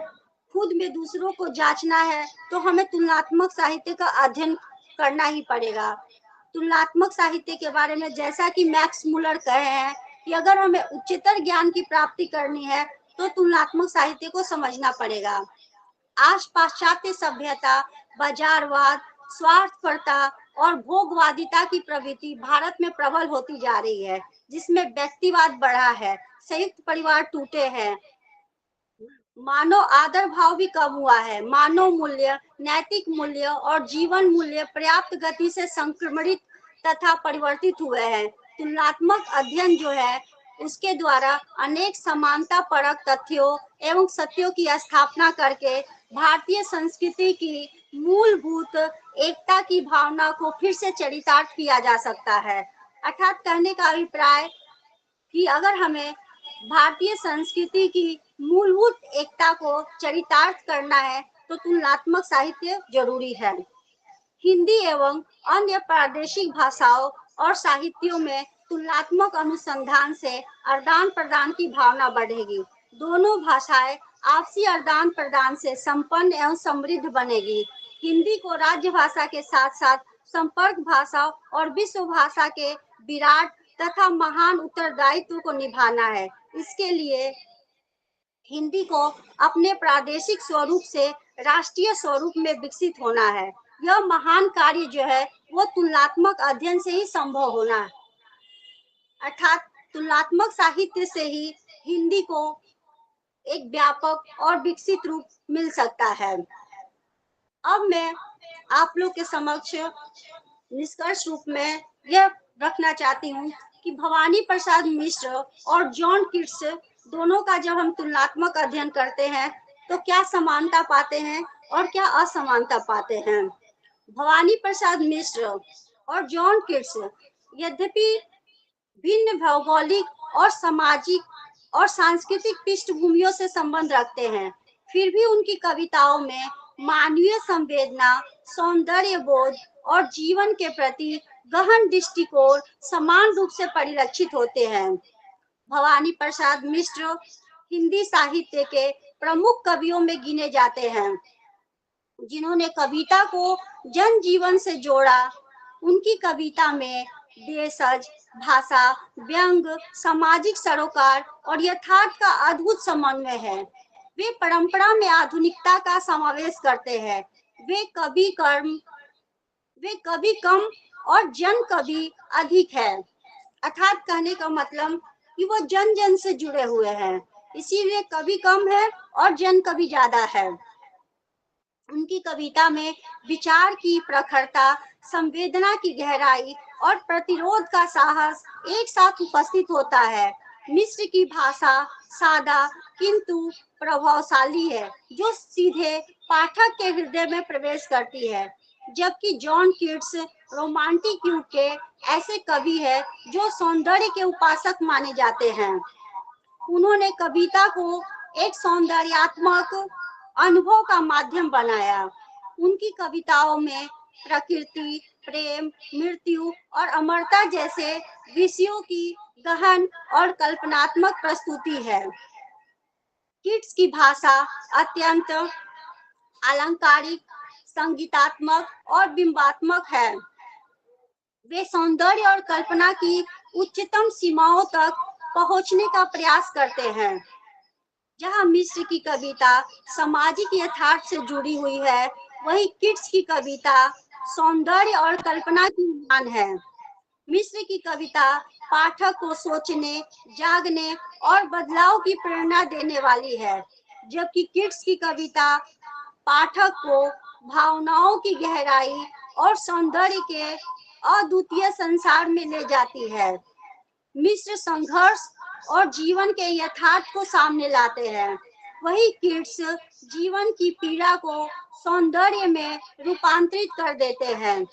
खुद में दूसरों को जांचना है तो हमें तुलनात्मक साहित्य का अध्ययन करना ही पड़ेगा। तुलनात्मक साहित्य के बारे में जैसा कि मैक्स मुलर कहे हैं कि अगर हमें उच्चतर ज्ञान की प्राप्ति करनी है तो तुलनात्मक साहित्य को समझना पड़ेगा। आज पाश्चात्य सभ्यता, बाजारवाद, स्वार्थपरता और भोगवादिता की प्रवृत्ति भारत में प्रबल होती जा रही है, जिसमें व्यक्तिवाद बढ़ा है, संयुक्त परिवार टूटे हैं, मानव आदर भाव भी कम हुआ है, मानव मूल्य, नैतिक मूल्य और जीवन मूल्य पर्याप्त गति से संक्रमणित तथा परिवर्तित हुए हैं। तुलनात्मक अध्ययन जो है उसके द्वारा अनेक समानता परक तथ्यों एवं सत्यों की स्थापना करके भारतीय संस्कृति की मूलभूत एकता की भावना को फिर से चरितार्थ किया जा सकता है। अर्थात कहने का अभिप्राय कि अगर हमें भारतीय संस्कृति की मूलभूत एकता को चरितार्थ करना है तो तुलनात्मक साहित्य जरूरी है। हिंदी एवं अन्य प्रादेशिक भाषाओं और साहित्यों में तुलनात्मक अनुसंधान से आदान प्रदान की भावना बढ़ेगी। दोनों भाषाएं आपसी आदान प्रदान से संपन्न एवं समृद्ध बनेगी। हिंदी को राज्य भाषा के साथ साथ संपर्क भाषा और विश्व भाषा के विराट तथा महान उत्तरदायित्व को निभाना है। इसके लिए हिंदी को अपने प्रादेशिक स्वरूप से राष्ट्रीय स्वरूप में विकसित होना है। यह महान कार्य जो है वो तुलनात्मक अध्ययन से ही संभव होना है। अर्थात तुलनात्मक साहित्य से ही हिंदी को एक व्यापक और विकसित रूप मिल सकता है। अब मैं आप लोग के समक्ष निष्कर्ष रूप में यह रखना चाहती हूँ कि भवानी प्रसाद मिश्र और जॉन कीट्स दोनों का जब हम तुलनात्मक अध्ययन करते हैं तो क्या समानता पाते हैं और क्या असमानता पाते हैं। भवानी प्रसाद मिश्र और जॉन कीट्स यद्यपि भिन्न भौगोलिक और सामाजिक और सांस्कृतिक पृष्ठभूमियों से संबंध रखते हैं, फिर भी उनकी कविताओं में मानवीय संवेदना, सौंदर्य बोध और जीवन के प्रति गहन दृष्टिकोण समान रूप से परिलक्षित होते हैं। भवानी प्रसाद मिश्र हिंदी साहित्य के प्रमुख कवियों में गिने जाते हैं, जिन्होंने कविता को जन जीवन से जोड़ा। उनकी कविता में देशज, भाषा, व्यंग, सामाजिक सरोकार और यथार्थ का अद्भुत समन्वय है। वे परंपरा में आधुनिकता का समावेश करते हैं। वे कवि कम और जन कवि अधिक है। अर्थात कहने का मतलब कि वो जन जन से जुड़े हुए हैं, इसीलिए कवि कम है और जन कवि ज्यादा है। उनकी कविता में विचार की प्रखरता, संवेदना की गहराई और प्रतिरोध का साहस एक साथ उपस्थित होता है। मिश्र की भाषा सादा किंतु प्रभावशाली है, जो सीधे पाठक के हृदय में प्रवेश करती है, जबकि जॉन कीट्स रोमांटिक युग के ऐसे कवि हैं जो सौंदर्य के उपासक माने जाते हैं। उन्होंने कविता को एक सौंदर्यात्मक अनुभव का माध्यम बनाया। उनकी कविताओं में प्रकृति, प्रेम, मृत्यु और अमरता जैसे विषयों की गहन और कल्पनात्मक प्रस्तुति है। कीट्स की भाषा अत्यंत अलंकारिक, संगीतात्मक और बिंबात्मक है। वे सौंदर्य और कल्पना की उच्चतम सीमाओं तक पहुंचने का प्रयास करते हैं। जहां मिश्र की कविता सामाजिक यथार्थ से जुड़ी हुई है, वहीं कीट्स की कविता सौंदर्य और कल्पना की उड़ान है। मिश्र की कविता पाठक को सोचने, जागने और बदलाव की प्रेरणा देने वाली है, जबकि कीट्स की कविता पाठक को भावनाओं की गहराई और सौंदर्य के अद्वितीय संसार में ले जाती है। मिश्र संघर्ष और जीवन के यथार्थ को सामने लाते हैं, वही कीट्स जीवन की पीड़ा को सौंदर्य में रूपांतरित कर देते हैं।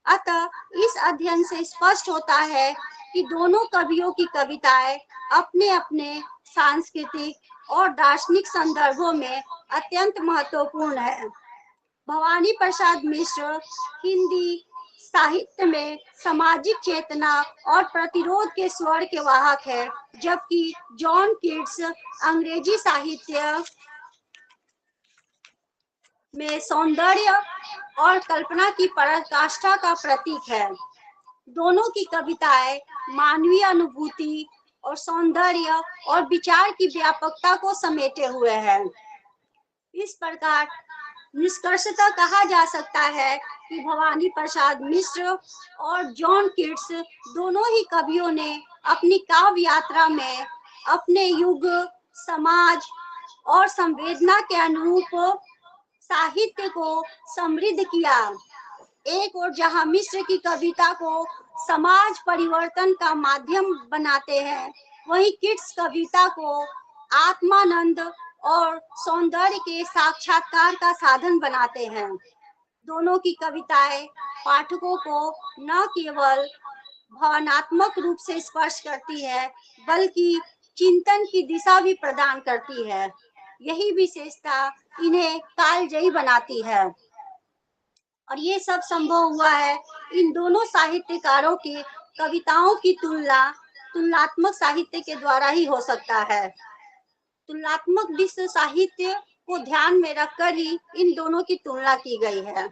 अतः इस अध्ययन से स्पष्ट होता है कि दोनों कवियों की कविताएं अपने अपने सांस्कृतिक और दार्शनिक संदर्भों में अत्यंत महत्वपूर्ण है। भवानी प्रसाद मिश्र हिंदी साहित्य में सामाजिक चेतना और प्रतिरोध के स्वर के वाहक है, जबकि जॉन कीट्स अंग्रेजी साहित्य में सौंदर्य और कल्पना की पराकाष्ठा का प्रतीक है। दोनों की कविताएं मानवीय अनुभूति और सौंदर्य और विचार की व्यापकता को समेटे हुए हैं। इस प्रकार निष्कर्षतः कहा जा सकता है कि भवानी प्रसाद मिश्र और जॉन कीट्स दोनों ही कवियों ने अपनी काव्य यात्रा में अपने युग, समाज और संवेदना के अनुरूप साहित्य को समृद्ध किया। एक और जहां मिश्र की कविता को समाज परिवर्तन का माध्यम बनाते हैं, वहीं कीट्स कविता को आत्मानंद और सौंदर्य के साक्षात्कार का साधन बनाते हैं। दोनों की कविताएं पाठकों को न केवल भावनात्मक रूप से स्पर्श करती है, बल्कि चिंतन की दिशा भी प्रदान करती है। यही विशेषता इन्हें कालजयी बनाती है, और ये सब संभव हुआ है इन दोनों साहित्यकारों की कविताओं की तुलनात्मक साहित्य के द्वारा ही हो सकता है। तुलनात्मक विश्व साहित्य को ध्यान में रखकर ही इन दोनों की तुलना की गई है।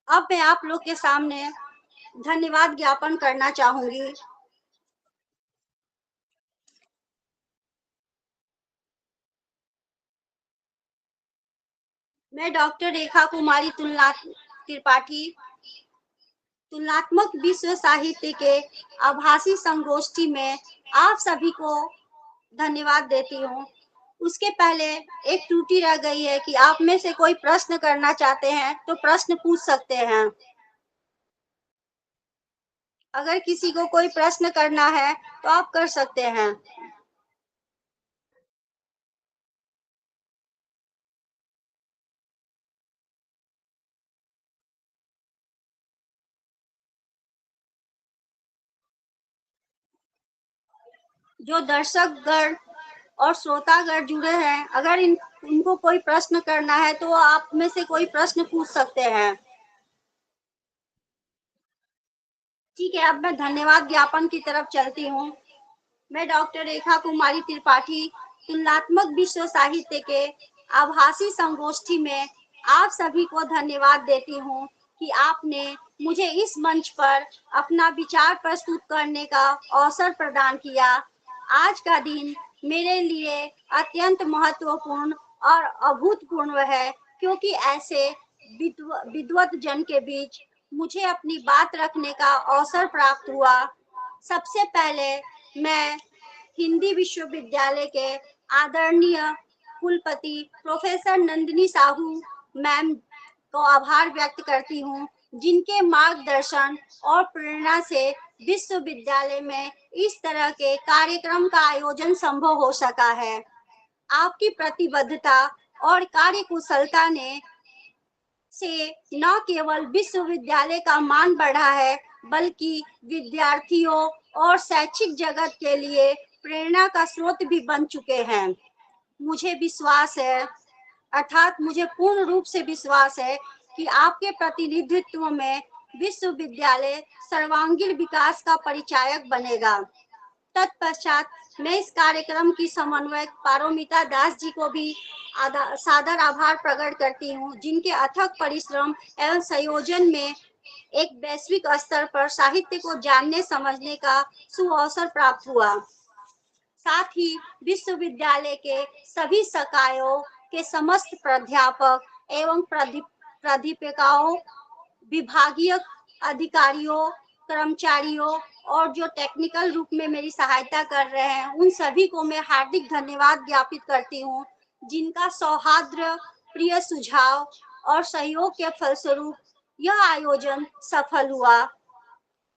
अब मैं आप लोग के सामने धन्यवाद ज्ञापन करना चाहूंगी। मैं डॉक्टर रेखा कुमारी त्रिपाठी तुलनात्मक विश्व साहित्य के आभासी संगोष्ठी में आप सभी को धन्यवाद देती हूँ। उसके पहले एक त्रुटि रह गई है कि आप में से कोई प्रश्न करना चाहते हैं तो प्रश्न पूछ सकते हैं। अगर किसी को कोई प्रश्न करना है तो आप कर सकते हैं। जो दर्शकगण और श्रोतागण जुड़े हैं, अगर उनको कोई प्रश्न करना है तो आप में से कोई प्रश्न पूछ सकते हैं। ठीक है, अब मैं धन्यवाद ज्ञापन की तरफ चलती हूँ। मैं डॉक्टर रेखा कुमारी त्रिपाठी तुलनात्मक विश्व साहित्य के आभासी संगोष्ठी में आप सभी को धन्यवाद देती हूँ कि आपने मुझे इस मंच पर अपना विचार प्रस्तुत करने का अवसर प्रदान किया। आज का दिन मेरे लिए अत्यंत महत्वपूर्ण और अभूतपूर्व है, क्योंकि ऐसे विद्वत जन के बीच मुझे अपनी बात रखने का अवसर प्राप्त हुआ। सबसे पहले मैं हिंदी विश्वविद्यालय के आदरणीय कुलपति प्रोफेसर नंदिनी साहू मैम को आभार व्यक्त करती हूँ, जिनके मार्गदर्शन और प्रेरणा से विश्वविद्यालय में इस तरह के कार्यक्रम का आयोजन संभव हो सका है। आपकी प्रतिबद्धता और कार्यकुशलता ने से न केवल विश्वविद्यालय का मान बढ़ा है, बल्कि विद्यार्थियों और शैक्षिक जगत के लिए प्रेरणा का स्रोत भी बन चुके हैं। मुझे विश्वास है, अर्थात मुझे पूर्ण रूप से विश्वास है कि आपके प्रतिनिधित्व में विश्वविद्यालय सर्वांगीण विकास का परिचायक बनेगा। तत्पश्चात मैं इस कार्यक्रम की समन्वयक पारोमिता दास जी को भी सादर आभार प्रकट करती हूँ, जिनके अथक परिश्रम एवं संयोजन में एक वैश्विक स्तर पर साहित्य को जानने समझने का सुअवसर प्राप्त हुआ। साथ ही विश्वविद्यालय के सभी संकायों के समस्त प्राध्यापक एवं प्राध्यापिकाओं, विभागीय अधिकारियों, कर्मचारियों और जो टेक्निकल रूप में मेरी सहायता कर रहे हैं, उन सभी को मैं हार्दिक धन्यवाद ज्ञापित करती हूँ, जिनका सौहार्द्र प्रिय सुझाव और सहयोग के फलस्वरूप यह आयोजन सफल हुआ।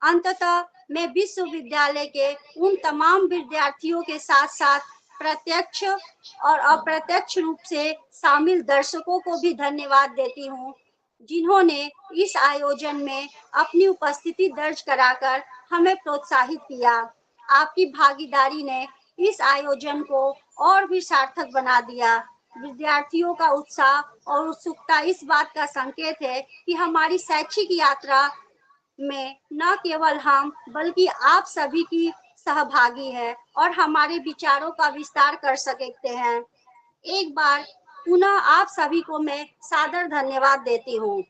अंततः मैं विश्वविद्यालय के उन तमाम विद्यार्थियों के साथ साथ प्रत्यक्ष और अप्रत्यक्ष रूप से शामिल दर्शकों को भी धन्यवाद देती हूँ, जिन्होंने इस आयोजन में अपनी उपस्थिति दर्ज कराकर हमें प्रोत्साहित किया। आपकी भागीदारी ने इस आयोजन को और भी सार्थक बना दिया। विद्यार्थियों का उत्साह और उत्सुकता इस बात का संकेत है कि हमारी शैक्षिक यात्रा में न केवल हम बल्कि आप सभी की सहभागी है और हमारे विचारों का विस्तार कर सकते हैं। एक बार पुनः आप सभी को मैं सादर धन्यवाद देती हूँ।